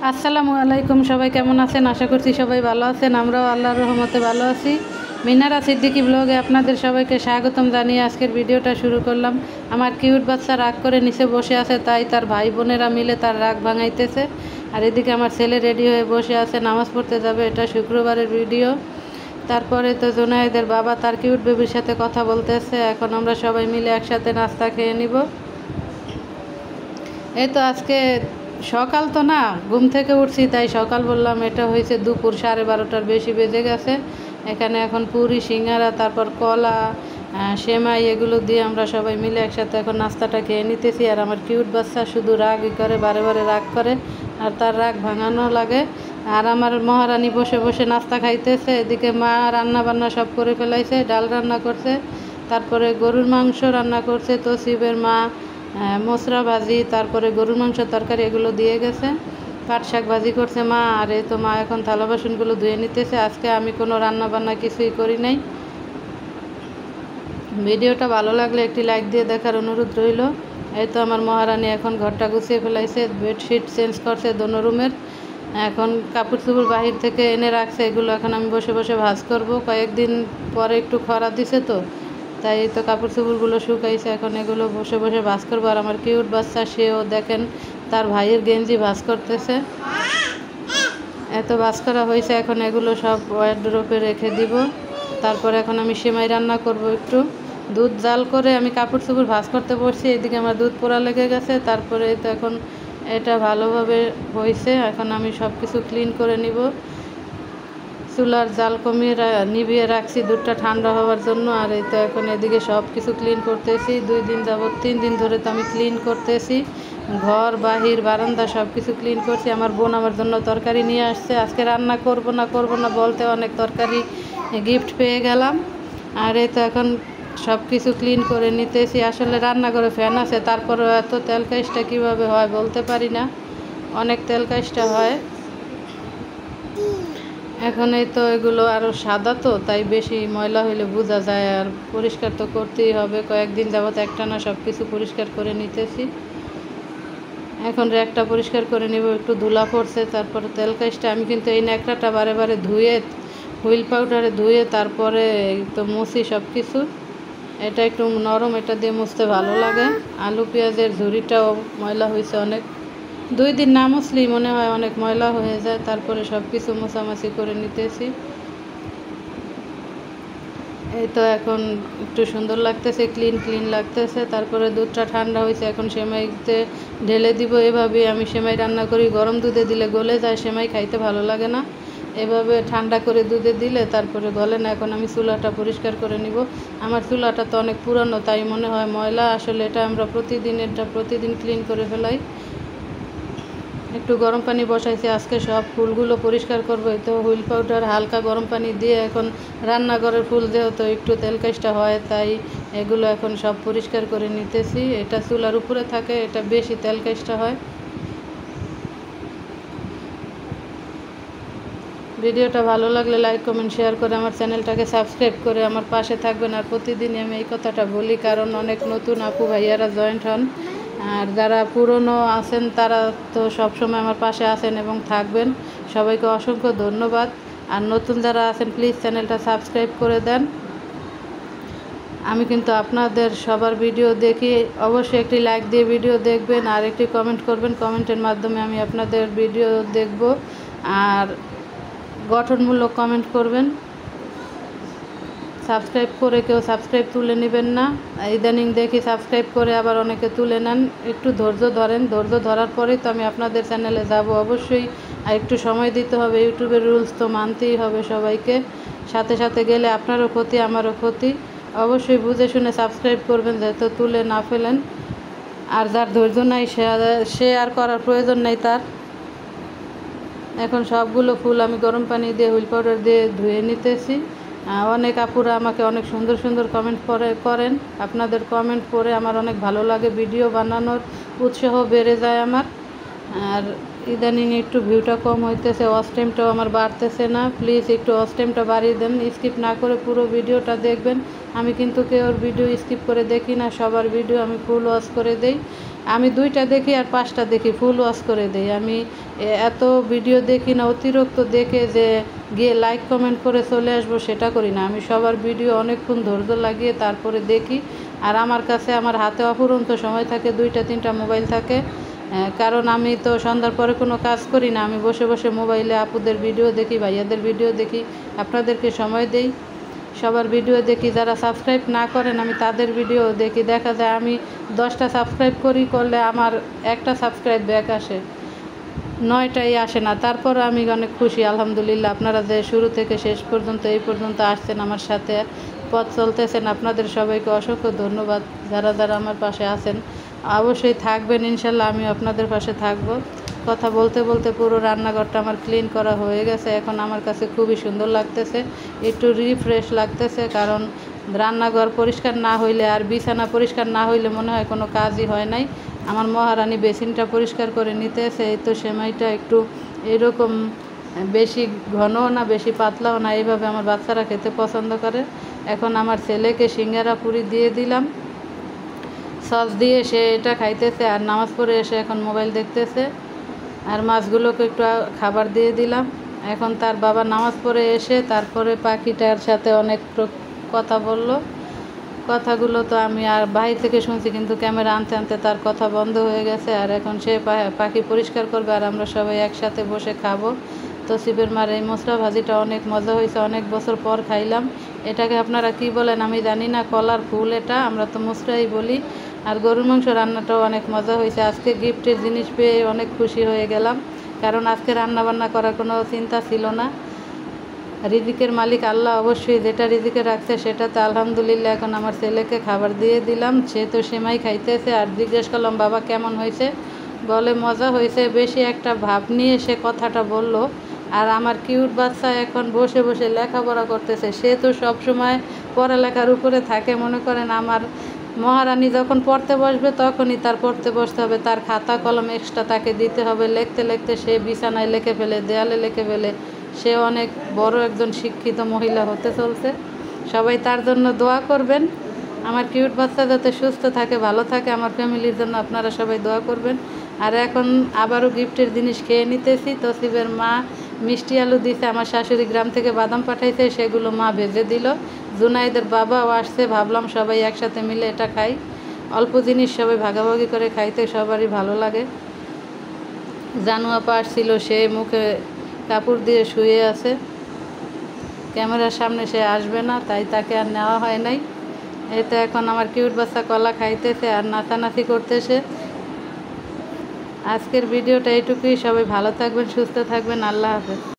আসসালামু আলাইকুম। সবাই কেমন আছেন? আশা করছি সবাই ভালো আছেন। আমরাও আল্লাহর রহমতে ভালো আছি। মিনারা সিদ্দিকী ব্লগে আপনাদের সবাইকে স্বাগতম জানিয়ে আজকের ভিডিওটা শুরু করলাম। আমার কিউট বাচ্চা রাগ করে নিচে বসে আছে, তাই তার ভাই বোনেরা মিলে তার রাগ ভাঙাইতেছে। আর এদিকে আমার ছেলে রেডি হয়ে বসে আছে, নামাজ পড়তে যাবে। এটা শুক্রবারের ভিডিও। তারপরে তো জোনায়েদের বাবা তার কিউট বেবির সাথে কথা বলতেছে। এখন আমরা সবাই মিলে একসাথে নাস্তা খেয়ে নিব। এই তো আজকে সকাল তো না, ঘুম থেকে উঠছি, তাই সকাল বললাম। এটা হয়েছে দুপুর 12:30টার বেশি বেজে গেছে। এখানে এখন পুরি, সিঙ্গারা, তারপর কলা, সেমাই, এগুলো দিয়ে আমরা সবাই মিলে একসাথে এখন নাস্তাটা খেয়ে নিতেছি। আর আমার কিউট বাচ্চা শুধু রাগই করে, বারে বারে রাগ করে, আর তার রাগ ভাঙানো লাগে। আর আমার মহারানী বসে বসে নাস্তা খাইতেছে। এদিকে মা রান্না বান্না সব করে ফেলাইছে, ডাল রান্না করছে, তারপরে গরুর মাংস রান্না করছে তসিবের মা, মশরা ভাজি, তারপরে গরুর মাংস তরকারি এগুলো দিয়ে গেছে। পাট শাক ভাজি করছে মা। আর এই তো মা এখন থালা বাসনগুলো ধুয়ে নিতেছে। আজকে আমি কোনো রান্না বান্না কিছুই করি নাই। ভিডিওটা ভালো লাগলে একটি লাইক দিয়ে দেখার অনুরোধ রইল। এই তো আমার মহারানী এখন ঘরটা গুছিয়ে ফেলাইছে, বেডশিট চেঞ্জ করছে দোনো রুমের। এখন কাপড় চোপড় বাহির থেকে এনে রাখছে, এগুলো এখন আমি বসে বসে ভাঁজ করব। কয়েকদিন পরে একটু খরা দিছে তো, তাই তো কাপড় চোপড়গুলো শুকাইছে, এখন এগুলো বসে বসে ভাঁজ করবো। আর আমার কিউট বাচ্চা, সেও দেখেন তার ভাইয়ের গেঞ্জি ভাঁজ করতেছে। এত ভাঁজ করা হয়েছে, এখন এগুলো সব ওয়ারড্রপে রেখে দিব। তারপরে এখন আমি সেমাই রান্না করব। একটু দুধ জাল করে আমি কাপড় চোপড় ভাঁজ করতে বসছি, এদিকে আমার দুধ পোড়া লেগে গেছে। তারপরে তো এখন এটা ভালোভাবে হয়েছে, এখন আমি সব কিছু ক্লিন করে নিব। চুলার জাল কমিয়ে নিভিয়ে রাখছি দুধটা ঠান্ডা হওয়ার জন্য। আর এই তো এখন এদিকে সব কিছু ক্লিন করতেছি। 2 দিন যাবত, 3 দিন ধরে তো আমি ক্লিন করতেছি। ঘর বাহির বারান্দা সব কিছু ক্লিন করছি। আমার বোন আমার জন্য তরকারি নিয়ে আসছে। আজকে রান্না করব না বলতে অনেক তরকারি গিফট পেয়ে গেলাম। আর এই তো এখন সব কিছু ক্লিন করে নিতেছি। আসলে রান্নাঘরে ফ্যান আছে, তারপরেও এত তেল কাজটা কীভাবে হয় বলতে পারি না, অনেক তেল কাজটা হয়। এখন এই তো এগুলো আরও সাদা তো, তাই বেশি ময়লা হইলে বোঝা যায়। আর পরিষ্কার তো করতেই হবে। কয়েকদিন যাবত একটানা সব কিছু পরিষ্কার করে নিতেছি। এখন র্যাকটা পরিষ্কার করে নিব, একটু ধুলা পড়ছে। তারপরে তেল কাজটা আমি কিন্তু এই ন্যাকড়াটা বারে বারে ধুয়ে, হুইল পাউডারে ধুয়ে তারপরে তো মুছি সব কিছু। এটা একটু নরম, এটা দিয়ে মুছতে ভালো লাগে। আলু পেঁয়াজের ঝুড়িটাও ময়লা হয়েছে অনেক। 2 দিন না মুছলেই মনে হয় অনেক ময়লা হয়ে যায়। তারপরে সব কিছু মোছামাছি করে নিতেছি। এই তো এখন একটু সুন্দর লাগতেছে, ক্লিন ক্লিন লাগতেছে। তারপরে দুধটা ঠান্ডা হয়েছে, এখন সেমাইতে ঢেলে দিব। এভাবে আমি সেমাই রান্না করি। গরম দুধে দিলে গলে যায়, সেমাই খাইতে ভালো লাগে না। এভাবে ঠান্ডা করে দুধে দিলে তারপরে গলে না। এখন আমি চুলাটা পরিষ্কার করে নিব। আমার চুলাটা তো অনেক পুরানো, তাই মনে হয় ময়লা। আসলে এটা আমরা প্রতিদিন ক্লিন করে ফেলাই। একটু গরম পানি বসাইছি, আজকে সব ফুলগুলো পরিষ্কার করবো। এই তো হুইল পাউডার হালকা গরম পানি দিয়ে, এখন রান্নাঘরের ফুল যেহেতু একটু তেল কাজটা হয়, তাই এগুলো এখন সব পরিষ্কার করে নিতেছি। এটা চুলার উপরে থাকে, এটা বেশি তেল কাজটা হয়। ভিডিওটা ভালো লাগলে লাইক কমেন্ট শেয়ার করে আমার চ্যানেলটাকে সাবস্ক্রাইব করে আমার পাশে থাকবেন। আর প্রতিদিনই আমি এই কথাটা বলি, কারণ অনেক নতুন আপু ভাইয়ারা জয়েন্ট হন। আর যারা পুরনো আছেন তারা তো সবসময় আমার পাশে আছেন এবং থাকবেন। সবাইকে অসংখ্য ধন্যবাদ। আর নতুন যারা আছেন প্লিজ চ্যানেলটা সাবস্ক্রাইব করে দেন। আমি কিন্তু আপনাদের সবার ভিডিও দেখি, অবশ্যই একটি লাইক দিয়ে ভিডিও দেখবেন আর একটি কমেন্ট করবেন। কমেন্টের মাধ্যমে আমি আপনাদের ভিডিও দেখব। আর গঠনমূলক কমেন্ট করবেন। সাবস্ক্রাইব করে কেউ সাবস্ক্রাইব তুলে নেবেন না। ইদানিং দেখি সাবস্ক্রাইব করে আবার অনেকে তুলে নেন। একটু ধৈর্য ধরেন, ধৈর্য ধরার পরেই তো আমি আপনাদের চ্যানেলে যাব। অবশ্যই আর একটু সময় দিতে হবে। ইউটিউবের রুলস তো মানতেই হবে সবাইকে। সাথে সাথে গেলে আপনারও ক্ষতি, আমারও ক্ষতি। অবশ্যই বুঝে শুনে সাবস্ক্রাইব করবেন, যাতে তুলে না ফেলেন। আর যার ধৈর্য নাই সে আর করার প্রয়োজন নেই তার। এখন সবগুলো ফুল আমি গরম পানি দিয়ে হুইল পাউডার দিয়ে ধুয়ে নিতেছি। অনেক আপুরা আমাকে অনেক সুন্দর সুন্দর কমেন্ট করেন। আপনাদের কমেন্ট পড়ে আমার অনেক ভালো লাগে, ভিডিও বানানোর উৎসাহ বেড়ে যায় আমার। আর ইদানিং একটু ভিউটা কম হইতেছে, ওয়াচ টাইমটাও আমার বাড়তেছে না। প্লিজ একটু ওয়াচ টাইমটা বাড়িয়ে দেন, স্কিপ না করে পুরো ভিডিওটা দেখবেন। আমি কিন্তু কেউর ভিডিও স্কিপ করে দেখি না, সবার ভিডিও আমি ফুল ওয়াচ করে দেই। আমি 2টা দেখি আর 5টা দেখি, ফুল ওয়াচ করে দেই। আমি এত ভিডিও দেখি না, অতিরিক্ত দেখে যে গিয়ে লাইক কমেন্ট করে চলে আসবো সেটা করি না। আমি সবার ভিডিও অনেকক্ষণ ধৈর্য লাগিয়ে তারপরে দেখি। আর আমার কাছে আমার হাতে অফুরন্ত সময় থাকে, 2টা 3টা মোবাইল থাকে। কারণ আমি তো সন্ধ্যার পরে কোনো কাজ করি না, আমি বসে বসে মোবাইলে আপুদের ভিডিও দেখি, ভাইয়াদের ভিডিও দেখি, আপনাদেরকে সময় দেই, সবার ভিডিও দেখি। যারা সাবস্ক্রাইব না করেন আমি তাদের ভিডিও দেখি। দেখা যায় আমি 10টা সাবস্ক্রাইব করলে আমার একটা সাবস্ক্রাইব ব্যাক আসে, 9টাই আসে না। তারপর আমি অনেক খুশি, আলহামদুলিল্লাহ। আপনারা যে শুরু থেকে শেষ পর্যন্ত এই পর্যন্ত আসছেন, আমার সাথে পথ চলতেছেন, আপনাদের সবাইকে অসংখ্য ধন্যবাদ। যারা যারা আমার পাশে আছেন অবশ্যই থাকবেন, ইনশাল্লাহ আমি আপনাদের পাশে থাকব। কথা বলতে বলতে পুরো রান্নাঘরটা আমার ক্লিন করা হয়ে গেছে। এখন আমার কাছে খুবই সুন্দর লাগতেছে, একটু রিফ্রেশ লাগতেছে। কারণ রান্নাঘর পরিষ্কার না হইলে আর বিছানা পরিষ্কার না হইলে মনে হয় কোনো কাজই হয় নাই। আমার মহারানী বেসিনটা পরিষ্কার করে নিতেছে। এই তো সেমাইটা একটু এরকম বেশি ঘনও না বেশি পাতলাও না, এইভাবে আমার বাচ্চারা খেতে পছন্দ করে। এখন আমার ছেলেকে সিঙ্গারা পুরি দিয়ে দিলাম, সস দিয়ে সে এটা খাইতেছে। আর নামাজ পড়ে এসে এখন মোবাইল দেখতেছে। আর মাছগুলোকে একটু খাবার দিয়ে দিলাম। এখন তার বাবা নামাজ পড়ে এসে তারপরে পাখিটার সাথে অনেক কথা বলল। কথাগুলো তো আমি আর বাহির থেকে শুনছি, কিন্তু ক্যামেরা আনতে আনতে তার কথা বন্ধ হয়ে গেছে। আর এখন সে পাখি পরিষ্কার করবে আর আমরা সবাই একসাথে বসে খাবো। তসিফের মার এই মশলা ভাজিটা অনেক মজা হয়েছে, অনেক বছর পর খাইলাম। এটাকে আপনারা কি বলেন আমি জানি না, কলার ফুল, এটা আমরা তো মুসরাই বলি। আর গরুর মাংস রান্নাটাও অনেক মজা হয়েছে। আজকে গিফটের জিনিস পেয়ে অনেক খুশি হয়ে গেলাম, কারণ আজকে রান্না বান্না করার কোনো চিন্তা ছিল না। রিজিকের মালিক আল্লাহ, অবশ্যই যেটা রিজিকে রাখছে সেটাতে আলহামদুলিল্লাহ। এখন আমার ছেলেকে খাবার দিয়ে দিলাম, সে তো সেমাই খাইতেছে। আর জিজ্ঞেস করলাম বাবা কেমন হয়েছে, বলে মজা হয়েছে। বেশি একটা ভাব নিয়ে সে কথাটা বলল। আর আমার কিউট বাচ্চা এখন বসে বসে লেখাপড়া করতেছে। সে তো সবসময় পড়ালেখার উপরে থাকে। মনে করেন আমার মহারানী যখন পড়তে বসবে তখনই তার পড়তে বসতে হবে, তার খাতা কলম এক্সট্রা তাকে দিতে হবে। লিখতে লিখতে সে বিছানায় লিখে ফেলে, দেয়ালে লিখে ফেলে। সে অনেক বড় একজন শিক্ষিত মহিলা হতে চলছে। সবাই তার জন্য দোয়া করবেন। আমার কিউট বাচ্চা যাতে সুস্থ থাকে, ভালো থাকে। আমার ফ্যামিলির জন্য আপনারা সবাই দোয়া করবেন। আর এখন আবারও গিফটের জিনিস খেয়ে নিতেছি। তসিফের মা মিষ্টি আলু দিছে, আমার শাশুড়ি গ্রাম থেকে বাদাম পাঠাইছে, সেগুলো মা ভেজে দিল। জুনাইদের বাবাও আসছে, ভাবলাম সবাই একসাথে মিলে এটা খাই। অল্প জিনিস সবাই ভাগাভাগি করে খাইতে সবারই ভালো লাগে। জানু আপা আসছিল, সে মুখে কাপড় দিয়ে শুয়ে আছে, ক্যামেরার সামনে সে আসবে না, তাই তাকে আর নেওয়া হয় নাই। এই তো এখন আমার কিউট বাচ্চা কলা খাইতেছে আর নাচানাচি করতেছে। আজকের ভিডিওটা এইটুকুই। সবাই ভালো থাকবেন, সুস্থ থাকবেন। আল্লাহ হাফেজ।